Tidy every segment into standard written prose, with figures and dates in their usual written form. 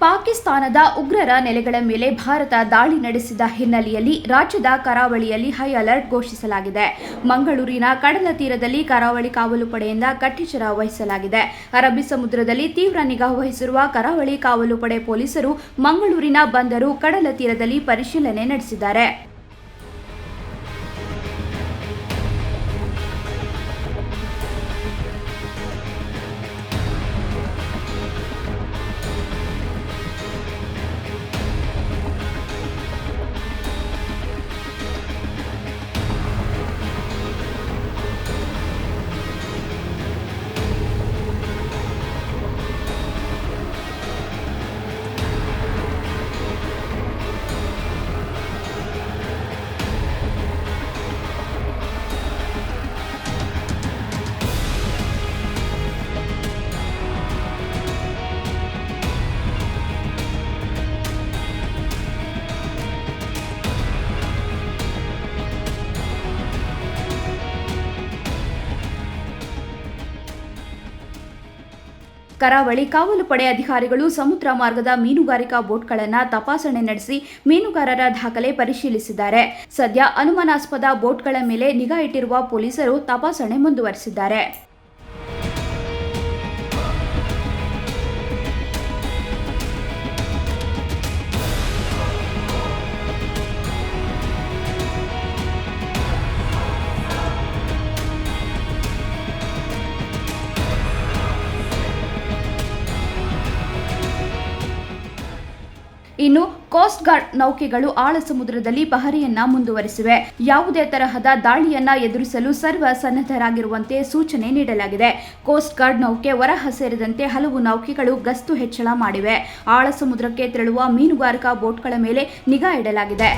ಪಾಕಿಸ್ತಾನದ ಉಗ್ರರ ನೆಲೆಗಳ ಮೇಲೆ ಭಾರತ ದಾಳಿ ನಡೆಸಿದ ಹಿನ್ನೆಲೆಯಲ್ಲಿ ರಾಜ್ಯದ ಕರಾವಳಿಯಲ್ಲಿ ಹೈ ಅಲರ್ಟ್ ಘೋಷಿಸಲಾಗಿದೆ. ಮಂಗಳೂರಿನ ಕಡಲ ತೀರದಲ್ಲಿ ಕರಾವಳಿ ಕಾವಲು ಪಡೆಯಿಂದ ಕಟ್ಟೆಚ್ಚರ ವಹಿಸಲಾಗಿದೆ. ಅರಬ್ಬಿ ಸಮುದ್ರದಲ್ಲಿ ತೀವ್ರ ನಿಗಾ ವಹಿಸಿರುವ ಕರಾವಳಿ ಕಾವಲು ಪಡೆ ಪೊಲೀಸರು ಮಂಗಳೂರಿನ ಬಂದರು, ಕಡಲ ತೀರದಲ್ಲಿ ಪರಿಶೀಲನೆ ನಡೆಸಿದ್ದಾರೆ. ಕರಾವಳಿ ಕಾವಲು ಪಡೆ ಅಧಿಕಾರಿಗಳು ಸಮುದ್ರ ಮಾರ್ಗದ ಮೀನುಗಾರಿಕಾ ಬೋಟ್ಗಳನ್ನು ತಪಾಸಣೆ ನಡೆಸಿ ಮೀನುಗಾರರ ದಾಖಲೆ ಪರಿಶೀಲಿಸಿದ್ದಾರೆ. ಸದ್ಯ ಅನುಮಾನಾಸ್ಪದ ಬೋಟ್ಗಳ ಮೇಲೆ ನಿಗಾ ಇಟ್ಟಿರುವ ಪೊಲೀಸರು ತಪಾಸಣೆ ಮುಂದುವರೆಸಿದ್ದಾರೆ. ಇನ್ನು ಕೋಸ್ಟ್ ಗಾರ್ಡ್ ನೌಕೆಗಳು ಆಳ ಸಮುದ್ರದಲ್ಲಿ ಪಹರೆಯನ್ನ ಮುಂದುವರೆಸಿವೆ. ಯಾವುದೇ ತರಹದ ದಾಳಿಯನ್ನ ಎದುರಿಸಲು ಸರ್ವ ಸನ್ನದ್ಧರಾಗಿರುವಂತೆ ಸೂಚನೆ ನೀಡಲಾಗಿದೆ. ಕೋಸ್ಟ್ ಗಾರ್ಡ್ ನೌಕೆ ವರಹ ಸೇರಿದಂತೆ ಹಲವು ನೌಕೆಗಳು ಗಸ್ತು ಹೆಚ್ಚಳ ಮಾಡಿವೆ. ಆಳ ಸಮುದ್ರಕ್ಕೆ ತೆರಳುವ ಮೀನುಗಾರಿಕಾ ಬೋಟ್ಗಳ ಮೇಲೆ ನಿಗಾ ಇಡಲಾಗಿದೆ.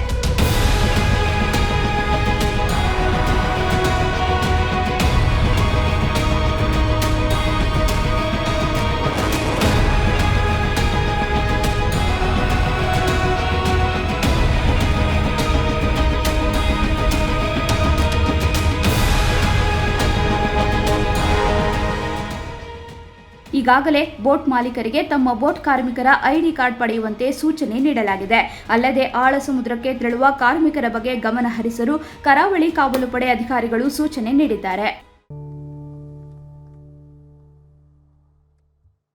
ಈಗಾಗಲೇ ಬೋಟ್ ಮಾಲೀಕರಿಗೆ ತಮ್ಮ ಬೋಟ್ ಕಾರ್ಮಿಕರ ಐಡಿ ಕಾರ್ಡ್ ಪಡೆಯುವಂತೆ ಸೂಚನೆ ನೀಡಲಾಗಿದೆ. ಅಲ್ಲದೆ ಆಳ ಸಮುದ್ರಕ್ಕೆ ತೆರಳುವ ಕಾರ್ಮಿಕರ ಬಗ್ಗೆ ಗಮನ ಹರಿಸಲು ಕರಾವಳಿ ಕಾವಲು ಪಡೆ ಅಧಿಕಾರಿಗಳು ಸೂಚನೆ ನೀಡಿದ್ದಾರೆ.